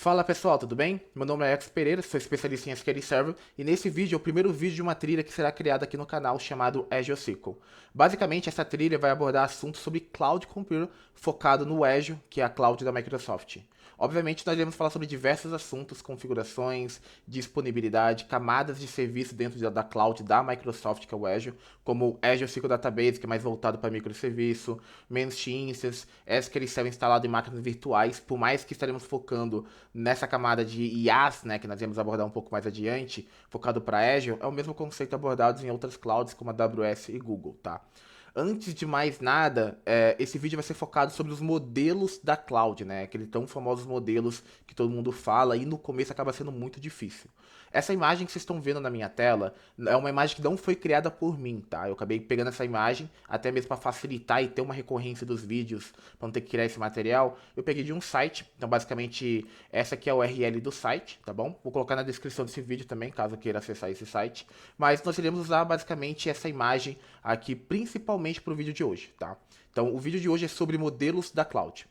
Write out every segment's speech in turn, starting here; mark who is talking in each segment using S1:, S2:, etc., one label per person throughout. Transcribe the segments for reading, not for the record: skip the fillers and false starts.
S1: Fala pessoal, tudo bem? Meu nome é Alex Pereira, sou especialista em SQL Server e nesse vídeo é o primeiro vídeo de uma trilha que será criada aqui no canal chamado Azure SQL. Basicamente, essa trilha vai abordar assuntos sobre Cloud Computing focado no Azure, que é a cloud da Microsoft. Obviamente, nós iremos falar sobre diversos assuntos, configurações, disponibilidade, camadas de serviço dentro da cloud da Microsoft, que é o Azure, como o Azure SQL Database, que é mais voltado para microserviço, Managed Instance, SQL Server instalado em máquinas virtuais, por mais que estaremos focando nessa camada de IaaS, né, que nós vamos abordar um pouco mais adiante, focado para Azure, é o mesmo conceito abordado em outras clouds como a AWS e Google, tá? Antes de mais nada, esse vídeo vai ser focado sobre os modelos da cloud, né? Aqueles tão famosos modelos que todo mundo fala e no começo acaba sendo muito difícil. Essa imagem que vocês estão vendo na minha tela é uma imagem que não foi criada por mim, tá? Eu acabei pegando essa imagem, até mesmo para facilitar e ter uma recorrência dos vídeos, para não ter que criar esse material. Eu peguei de um site, então basicamente essa aqui é a URL do site, tá bom? Vou colocar na descrição desse vídeo também, caso queira acessar esse site. Mas nós iremos usar basicamente essa imagem aqui, principalmente para o vídeo de hoje, tá? Então o vídeo de hoje é sobre modelos da cloud.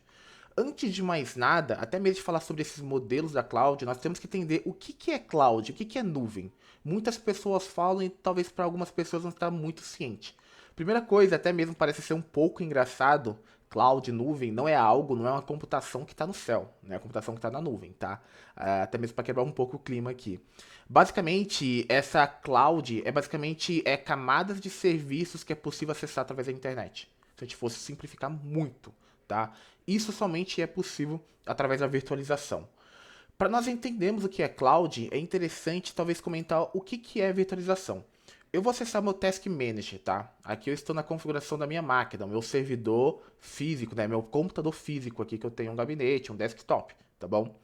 S1: Antes de mais nada, até mesmo de falar sobre esses modelos da cloud, nós temos que entender o que é cloud, o que é nuvem. Muitas pessoas falam e talvez para algumas pessoas não está muito ciente. Primeira coisa, até mesmo parece ser um pouco engraçado, cloud, nuvem, não é algo, não é uma computação que está no céu, não é a computação que está na nuvem, tá? Até mesmo para quebrar um pouco o clima aqui. Basicamente, essa cloud é basicamente camadas de serviços que é possível acessar através da internet. Se a gente fosse simplificar muito, tá? Isso somente é possível através da virtualização. Para nós entendermos o que é cloud, é interessante talvez comentar o que é virtualização. Eu vou acessar meu Task Manager, tá? Aqui eu estou na configuração da minha máquina, meu servidor físico, né? Meu computador físico aqui que eu tenho um gabinete, um desktop, tá bom?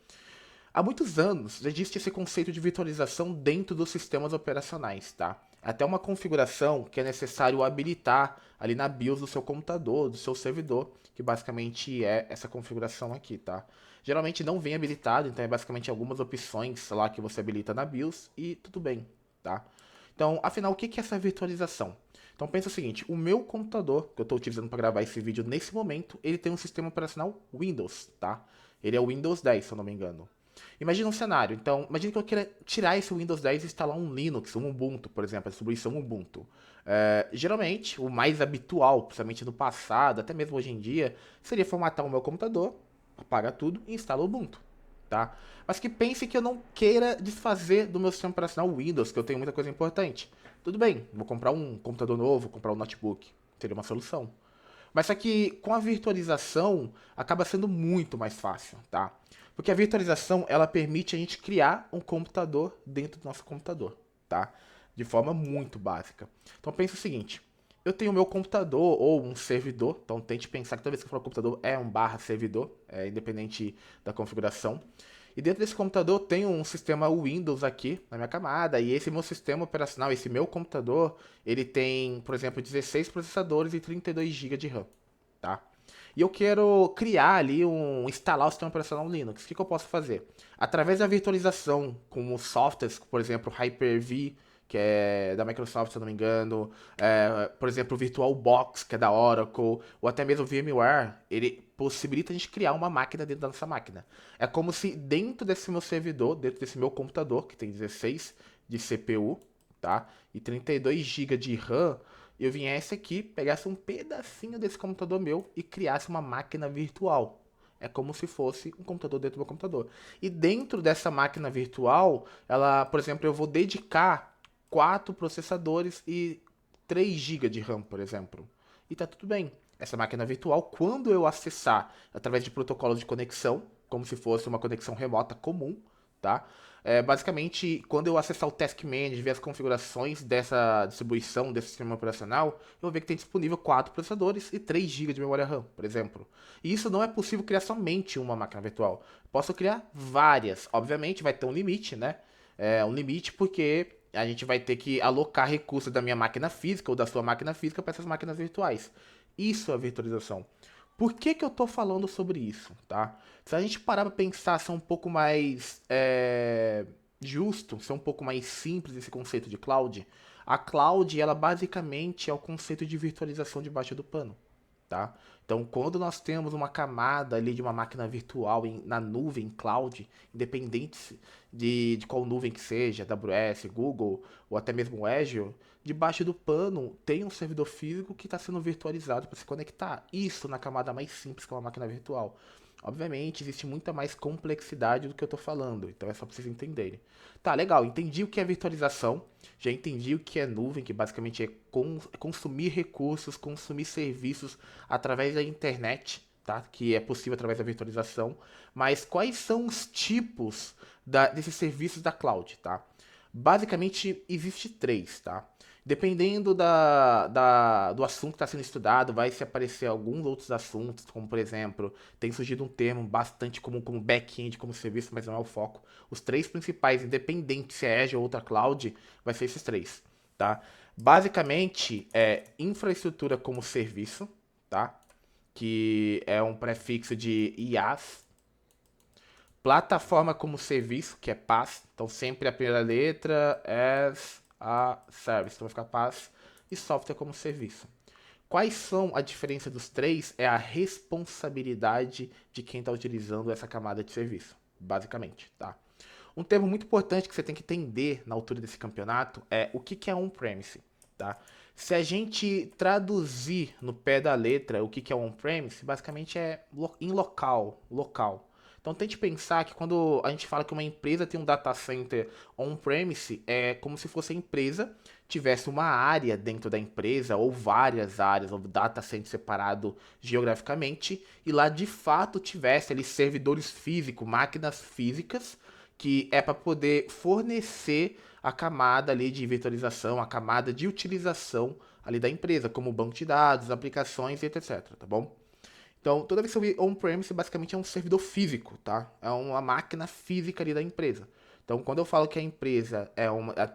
S1: Há muitos anos existe esse conceito de virtualização dentro dos sistemas operacionais, tá? Até uma configuração que é necessário habilitar ali na BIOS do seu computador, do seu servidor, que basicamente é essa configuração aqui, tá? Geralmente não vem habilitado, então é basicamente algumas opções lá que você habilita na BIOS e tudo bem, tá? Então, afinal, o que é essa virtualização? Então pensa o seguinte, o meu computador, que eu estou utilizando para gravar esse vídeo nesse momento, ele tem um sistema operacional Windows, tá? Ele é o Windows 10, se eu não me engano. Imagina um cenário. Então, imagine que eu queira tirar esse Windows 10 e instalar um Linux, um Ubuntu, por exemplo, a distribuição Ubuntu. Geralmente, o mais habitual, principalmente no passado, até mesmo hoje em dia, seria formatar o meu computador, apagar tudo e instalar o Ubuntu, tá? Mas que pense que eu não queira desfazer do meu sistema operacional Windows, que eu tenho muita coisa importante. Tudo bem, vou comprar um computador novo, comprar um notebook. Seria uma solução. Mas só que com a virtualização acaba sendo muito mais fácil, tá? Porque a virtualização ela permite a gente criar um computador dentro do nosso computador, tá? De forma muito básica. Então pensa o seguinte, eu tenho o meu computador ou um servidor, então tente pensar que toda vez que eu falar computador é um barra servidor, independente da configuração. E dentro desse computador eu tenho um sistema Windows aqui na minha camada, e esse meu sistema operacional, esse meu computador, ele tem, por exemplo, 16 processadores e 32 GB de RAM, tá? E eu quero criar ali instalar o sistema operacional Linux. O que eu posso fazer? Através da virtualização, com softwares, por exemplo, Hyper-V, que é da Microsoft, se eu não me engano, por exemplo, o VirtualBox, que é da Oracle, ou até mesmo o VMware, ele possibilita a gente criar uma máquina dentro da nossa máquina. É como se dentro desse meu servidor, dentro desse meu computador, que tem 16 de CPU, tá? E 32 GB de RAM, eu viesse aqui, pegasse um pedacinho desse computador meu e criasse uma máquina virtual. É como se fosse um computador dentro do meu computador. E dentro dessa máquina virtual, ela, por exemplo, eu vou dedicar 4 processadores e 3 GB de RAM, por exemplo. E tá tudo bem. Essa máquina virtual, quando eu acessar através de protocolos de conexão, como se fosse uma conexão remota comum, tá? Basicamente, quando eu acessar o Task Manager e ver as configurações dessa distribuição, desse sistema operacional, eu vou ver que tem disponível 4 processadores e 3 GB de memória RAM, por exemplo. E isso não é possível criar somente uma máquina virtual. Posso criar várias. Obviamente, vai ter um limite, né? Um limite porque a gente vai ter que alocar recursos da minha máquina física ou da sua máquina física para essas máquinas virtuais. Isso é virtualização. Por que eu tô falando sobre isso, tá? Se a gente parar para pensar, ser um pouco mais justo, ser um pouco mais simples esse conceito de cloud, a cloud, ela basicamente é o conceito de virtualização debaixo do pano, tá? Então, quando nós temos uma camada ali de uma máquina virtual na nuvem, cloud, independente de qual nuvem que seja, AWS, Google ou até mesmo Azure, debaixo do pano tem um servidor físico que está sendo virtualizado para se conectar. Isso na camada mais simples que é uma máquina virtual. Obviamente, existe muita mais complexidade do que eu estou falando, então é só para vocês entenderem. Tá, legal, entendi o que é virtualização, já entendi o que é nuvem, que basicamente é consumir recursos, consumir serviços através da internet, tá? Que é possível através da virtualização. Mas quais são os tipos desses serviços da cloud, tá? Basicamente, existe três, tá? Dependendo do assunto que está sendo estudado, vai se aparecer alguns outros assuntos, como por exemplo, tem surgido um termo bastante comum como back-end como serviço, mas não é o foco. Os três principais, independente se é Azure ou outra cloud, vai ser esses três, tá? Basicamente, é infraestrutura como serviço, tá? Que é um prefixo de IaaS. Plataforma como serviço, que é PaaS. Então, sempre a primeira letra as a service. Então, vai ficar PaaS. E software como serviço. Quais são a diferença dos três? É a responsabilidade de quem está utilizando essa camada de serviço, basicamente, tá? Um termo muito importante que você tem que entender na altura desse campeonato é o que é on-premise, tá? Se a gente traduzir no pé da letra o que é on-premise, basicamente é em local. Então tente pensar que quando a gente fala que uma empresa tem um data center on-premise, é como se fosse a empresa tivesse uma área dentro da empresa, ou várias áreas, ou data center separado geograficamente, e lá de fato tivesse ali servidores físicos, máquinas físicas, que é para poder fornecer a camada ali de virtualização, a camada de utilização ali da empresa, como banco de dados, aplicações e etc, tá bom? Então, toda vez que eu vi on-premise, basicamente é um servidor físico, tá? É uma máquina física ali da empresa. Então, quando eu falo que a empresa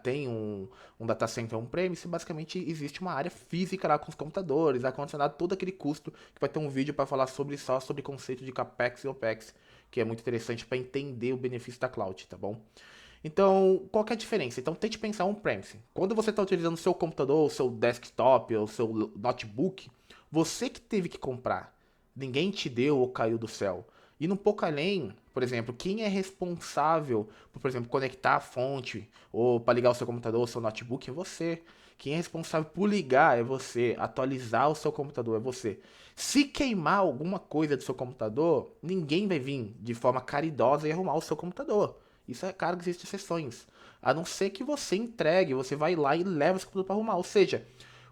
S1: tem um data center on-premise, basicamente existe uma área física lá com os computadores, ar-condicionado, todo aquele custo, que vai ter um vídeo para falar só sobre o conceito de CAPEX e OPEX, que é muito interessante para entender o benefício da cloud, tá bom? Então, qual que é a diferença? Então, tente pensar on-premise. Quando você está utilizando o seu computador, o seu desktop, ou o seu notebook, você que teve que comprar. Ninguém te deu ou caiu do céu. E um pouco além, por exemplo, quem é responsável por exemplo, conectar a fonte ou para ligar o seu computador ou o seu notebook é você. Quem é responsável por ligar é você. Atualizar o seu computador é você. Se queimar alguma coisa do seu computador, ninguém vai vir de forma caridosa e arrumar o seu computador. Isso é claro que existem exceções. A não ser que você entregue, você vai lá e leva o seu computador para arrumar. Ou seja,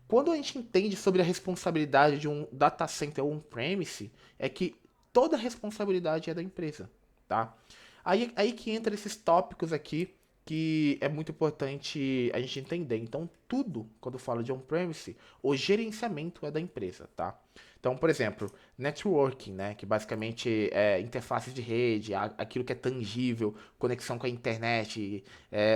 S1: quando a gente entende sobre a responsabilidade de um data center on-premise, é que toda a responsabilidade é da empresa, tá? Aí que entra esses tópicos aqui que é muito importante a gente entender. Então, tudo, quando eu falo de on-premise, o gerenciamento é da empresa, tá? Então, por exemplo, networking, né, que basicamente é interfaces de rede, aquilo que é tangível, conexão com a internet,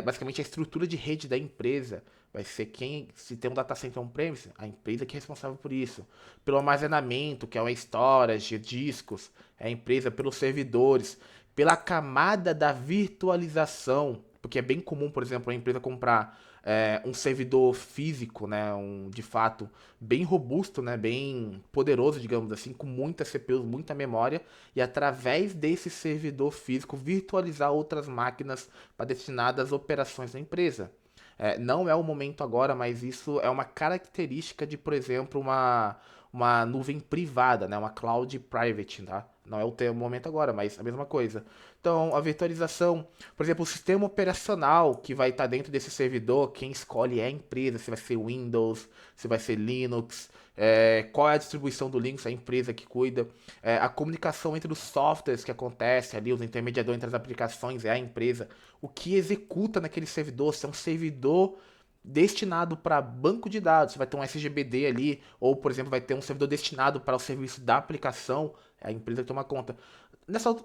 S1: basicamente a estrutura de rede da empresa. Vai ser quem, se tem um data center on-premise, a empresa que é responsável por isso. Pelo armazenamento, que é uma storage, discos, é a empresa pelos servidores, pela camada da virtualização, porque é bem comum, por exemplo, a empresa comprar um servidor físico, né, de fato bem robusto, né, bem poderoso, digamos assim, com muita CPU, muita memória, e através desse servidor físico virtualizar outras máquinas para destinadas às operações da empresa. Não é o momento agora, mas isso é uma característica de, por exemplo, uma nuvem privada, né? Uma cloud private, tá? Não é o momento agora, mas a mesma coisa. Então, a virtualização, por exemplo, o sistema operacional que vai estar dentro desse servidor, quem escolhe é a empresa, se vai ser Windows, se vai ser Linux, qual é a distribuição do Linux, a empresa que cuida, a comunicação entre os softwares que acontece ali, os intermediadores entre as aplicações, é a empresa, o que executa naquele servidor, se é um servidor destinado para banco de dados, você vai ter um SGBD ali, ou por exemplo, vai ter um servidor destinado para o serviço da aplicação, é a empresa que toma conta.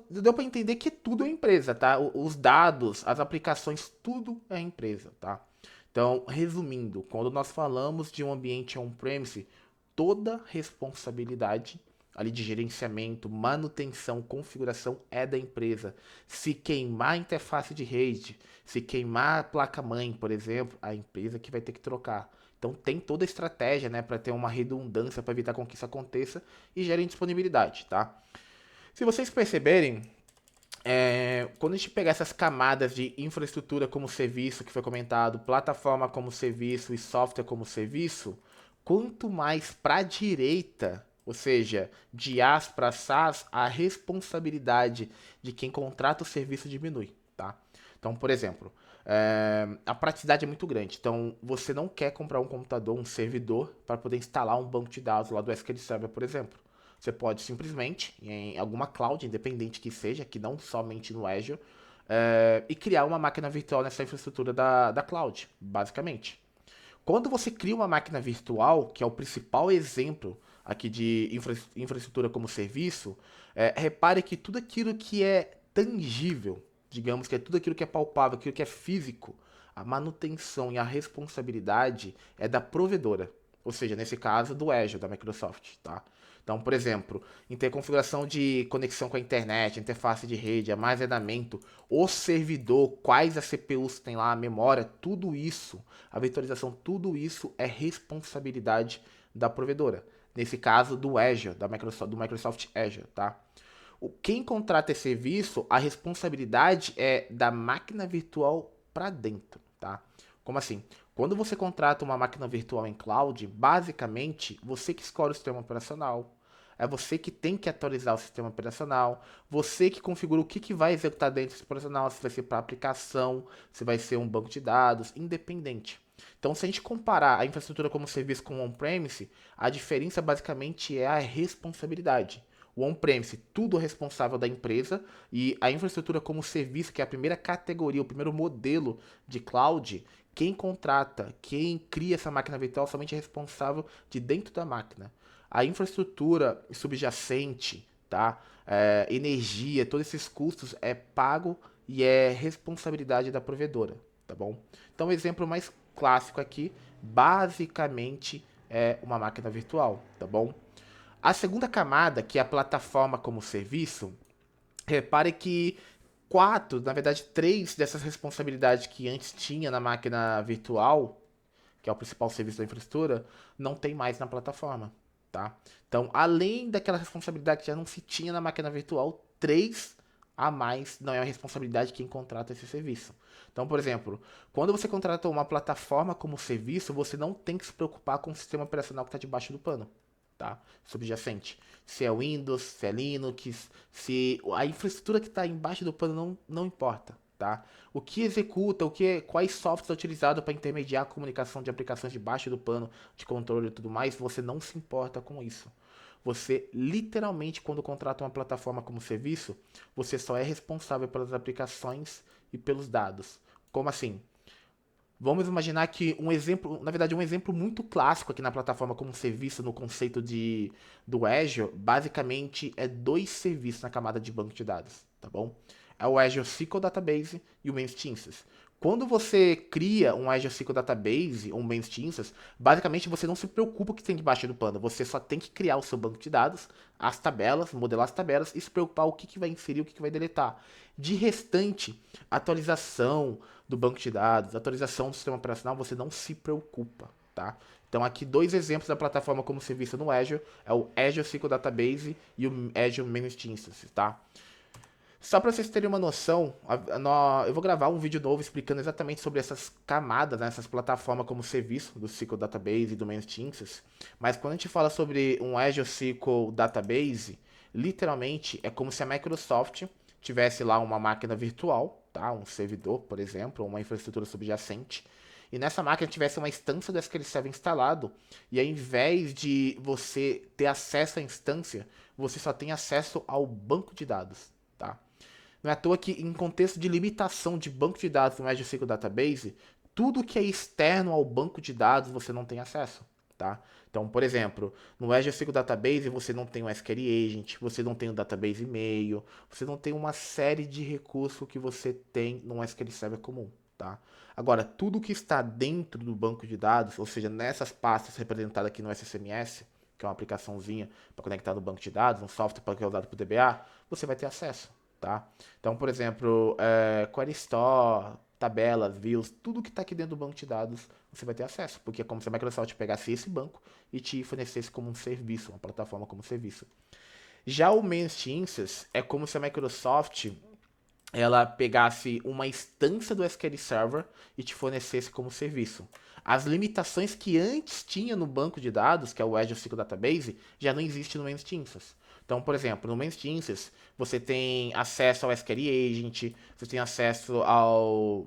S1: Deu para entender que tudo é empresa, tá? Os dados, as aplicações, tudo é empresa, tá? Então, resumindo, quando nós falamos de um ambiente on-premise, toda responsabilidade ali de gerenciamento, manutenção, configuração é da empresa. Se queimar a interface de rede, se queimar a placa-mãe, por exemplo, a empresa que vai ter que trocar. Então tem toda a estratégia, né, para ter uma redundância, para evitar com que isso aconteça e gere indisponibilidade, tá? Se vocês perceberem, quando a gente pegar essas camadas de infraestrutura como serviço que foi comentado, plataforma como serviço e software como serviço, quanto mais para a direita, ou seja, de IaaS para SaaS, a responsabilidade de quem contrata o serviço diminui, tá? Então, por exemplo, a praticidade é muito grande. Então, você não quer comprar um computador, um servidor, para poder instalar um banco de dados lá do SQL Server, por exemplo. Você pode simplesmente, em alguma cloud, independente que seja, que não somente no Azure, e criar uma máquina virtual nessa infraestrutura da cloud, basicamente. Quando você cria uma máquina virtual, que é o principal exemplo aqui de infraestrutura como serviço, repare que tudo aquilo que é tangível, digamos que é tudo aquilo que é palpável, aquilo que é físico, a manutenção e a responsabilidade é da provedora. Ou seja, nesse caso, do Azure, da Microsoft, tá? Então, por exemplo, em ter configuração de conexão com a internet, interface de rede, armazenamento, o servidor, quais as CPUs tem lá, a memória, tudo isso, a virtualização, tudo isso é responsabilidade da provedora. Nesse caso, do Azure, do Microsoft Azure, tá? Quem contrata esse serviço, a responsabilidade é da máquina virtual para dentro, tá? Como assim? Quando você contrata uma máquina virtual em cloud, basicamente você que escolhe o sistema operacional, é você que tem que atualizar o sistema operacional, você que configura o que vai executar dentro do sistema operacional, se vai ser para aplicação, se vai ser um banco de dados, independente. Então, se a gente comparar a infraestrutura como serviço com o on-premise, a diferença basicamente é a responsabilidade. O on-premise, tudo é responsável da empresa, e a infraestrutura como serviço, que é a primeira categoria, o primeiro modelo de cloud, quem contrata, quem cria essa máquina virtual somente é responsável de dentro da máquina. A infraestrutura subjacente, tá? Energia, todos esses custos é pago e é responsabilidade da provedora, tá bom? Então, o exemplo mais clássico aqui, basicamente, é uma máquina virtual, tá bom? A segunda camada, que é a plataforma como serviço, repare que quatro, na verdade três dessas responsabilidades que antes tinha na máquina virtual, que é o principal serviço da infraestrutura, não tem mais na plataforma, tá? Então, além daquela responsabilidade que já não se tinha na máquina virtual, três a mais não é a responsabilidade de quem contrata esse serviço. Então, por exemplo, quando você contrata uma plataforma como serviço, você não tem que se preocupar com o sistema operacional que está debaixo do pano, tá? Subjacente. Se é Windows, se é Linux, se a infraestrutura que está embaixo do pano não importa, tá? O que executa, quais softwares é utilizado para intermediar a comunicação de aplicações debaixo do pano de controle e tudo mais, você não se importa com isso. Você literalmente, quando contrata uma plataforma como serviço, você só é responsável pelas aplicações e pelos dados. Como assim? Vamos imaginar que um exemplo, na verdade, um exemplo muito clássico aqui na plataforma como serviço, no conceito do Azure, basicamente é dois serviços na camada de banco de dados, tá bom? É o Azure SQL Database e o Managed Instance. Quando você cria um Azure SQL Database ou um Managed Instance, basicamente você não se preocupa com o que tem debaixo do pano, você só tem que criar o seu banco de dados, as tabelas, modelar as tabelas e se preocupar o que vai inserir, o que vai deletar. De restante, atualização do banco de dados, atualização do sistema operacional, você não se preocupa, tá? Então aqui dois exemplos da plataforma como serviço no Azure, é o Azure SQL Database e o Azure Managed Instance, tá? Só para vocês terem uma noção, eu vou gravar um vídeo novo explicando exatamente sobre essas camadas, né, essas plataformas como serviço do SQL Database e do Managed Instance. Mas quando a gente fala sobre um Azure SQL Database, literalmente é como se a Microsoft tivesse lá uma máquina virtual, tá? Um servidor, por exemplo, ou uma infraestrutura subjacente. E nessa máquina tivesse uma instância do SQL Server instalado, e ao invés de você ter acesso à instância, você só tem acesso ao banco de dados, tá? Não é à toa que, em contexto de limitação de banco de dados no Azure SQL Database, tudo que é externo ao banco de dados você não tem acesso, tá? Então, por exemplo, no Azure SQL Database você não tem o SQL Agent, você não tem o Database e-mail, você não tem uma série de recursos que você tem no SQL Server comum, tá? Agora, tudo que está dentro do banco de dados, ou seja, nessas pastas representadas aqui no SSMS, que é uma aplicaçãozinha para conectar no banco de dados, um software para que é usado por DBA, você vai ter acesso, tá? Então, por exemplo, Query Store, tabelas, views, tudo que está aqui dentro do banco de dados, você vai ter acesso, porque é como se a Microsoft pegasse esse banco e te fornecesse como um serviço, uma plataforma como serviço. Já o Managed Instance é como se a Microsoft ela pegasse uma instância do SQL Server e te fornecesse como serviço. As limitações que antes tinha no banco de dados, que é o Azure SQL Database, já não existe no Managed Instance. Então, por exemplo, no Managed Instance, você tem acesso ao SQL Agent, você tem acesso ao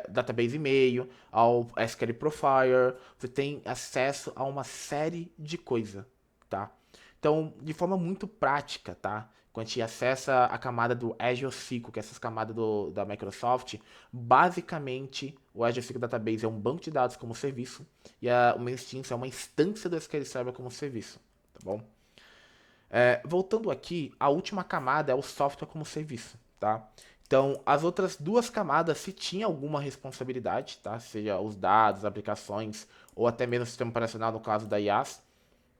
S1: Database e-mail, ao SQL Profiler, você tem acesso a uma série de coisas, tá? Então, de forma muito prática, tá? Quando a gente acessa a camada do Azure SQL, que é essa camada da Microsoft, basicamente o Azure SQL Database é um banco de dados como serviço e o Managed Instance é uma instância do SQL Server como serviço, tá bom? Voltando aqui, a última camada é o software como serviço, tá? Então, as outras duas camadas, se tinha alguma responsabilidade, tá? Seja os dados, aplicações ou até mesmo o sistema operacional, no caso da IaaS,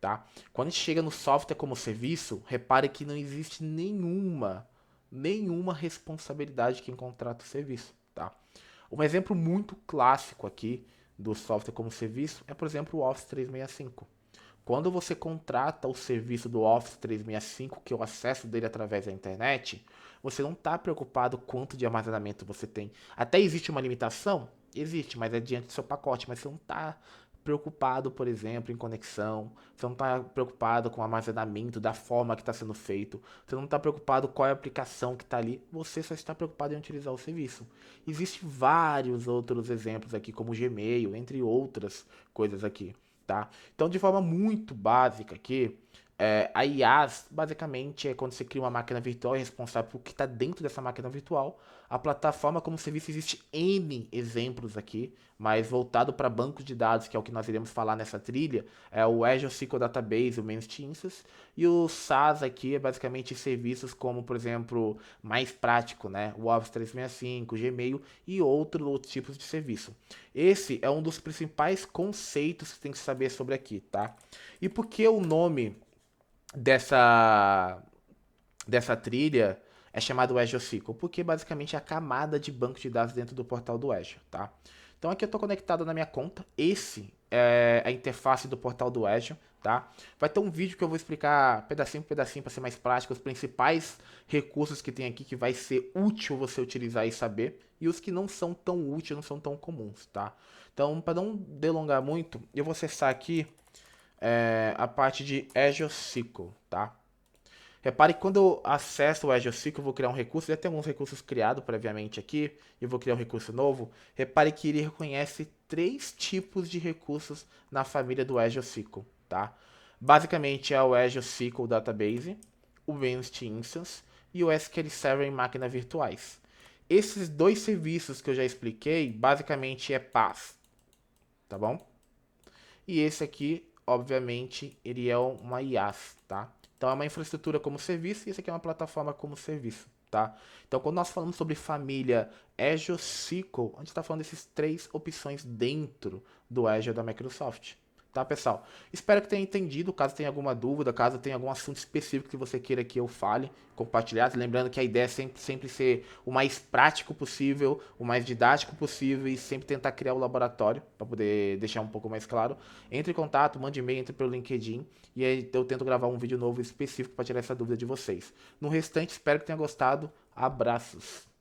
S1: tá? Quando a gente chega no software como serviço, repare que não existe nenhuma responsabilidade de quem contrata o serviço, tá? Um exemplo muito clássico aqui do software como serviço é, por exemplo, o Office 365. Quando você contrata o serviço do Office 365, que é o acesso dele através da internet, você não está preocupado quanto de armazenamento você tem. Até existe uma limitação? Existe, mas é diante do seu pacote. Mas você não está preocupado, por exemplo, em conexão. Você não está preocupado com o armazenamento, da forma que está sendo feito. Você não está preocupado qual é a aplicação que está ali. Você só está preocupado em utilizar o serviço. Existem vários outros exemplos aqui, como o Gmail, entre outras coisas aqui. Tá? Então, de forma muito básica aqui, a IaaS basicamente é quando você cria uma máquina virtual e é responsável por o que está dentro dessa máquina virtual. A plataforma como serviço existe N exemplos aqui, mas voltado para bancos de dados, que é o que nós iremos falar nessa trilha, é o Azure SQL Database, o Managed Instance, e o SaaS aqui é basicamente serviços como, por exemplo, mais prático, né? O Office 365, o Gmail e outros tipos de serviço. Esse é um dos principais conceitos que tem que saber sobre aqui, tá? E por que o nome dessa, dessa trilha é chamado Azure SQL? Porque basicamente é a camada de banco de dados dentro do portal do Azure, tá? Então aqui eu estou conectado na minha conta. Esse é a interface do portal do Azure, tá? Vai ter um vídeo que eu vou explicar pedacinho por pedacinho para ser mais prático os principais recursos que tem aqui que vai ser útil você utilizar e saber e os que não são tão úteis, não são tão comuns, tá? Então, para não delongar muito, eu vou acessar aqui a parte de Azure SQL, tá? Repare que quando eu acesso o Azure SQL, eu vou criar um recurso, já tem alguns recursos criados previamente aqui, eu vou criar um recurso novo. Repare que ele reconhece 3 tipos de recursos na família do Azure SQL, tá? Basicamente é o Azure SQL Database, o Managed Instance e o SQL Server em máquinas virtuais. Esses dois serviços que eu já expliquei, basicamente é PaaS, tá bom? E esse aqui, obviamente, ele é uma IaaS, tá? Então é uma infraestrutura como serviço e esse aqui é uma plataforma como serviço, tá? Então quando nós falamos sobre família Azure SQL, a gente está falando dessas 3 opções dentro do Azure da Microsoft. Tá, pessoal? Espero que tenha entendido. Caso tenha alguma dúvida, caso tenha algum assunto específico que você queira que eu fale, compartilhar. Lembrando que a ideia é sempre ser o mais prático possível, o mais didático possível e sempre tentar criar o laboratório para poder deixar um pouco mais claro. Entre em contato, mande e-mail, entre pelo LinkedIn e aí eu tento gravar um vídeo novo específico para tirar essa dúvida de vocês. No restante, espero que tenha gostado. Abraços!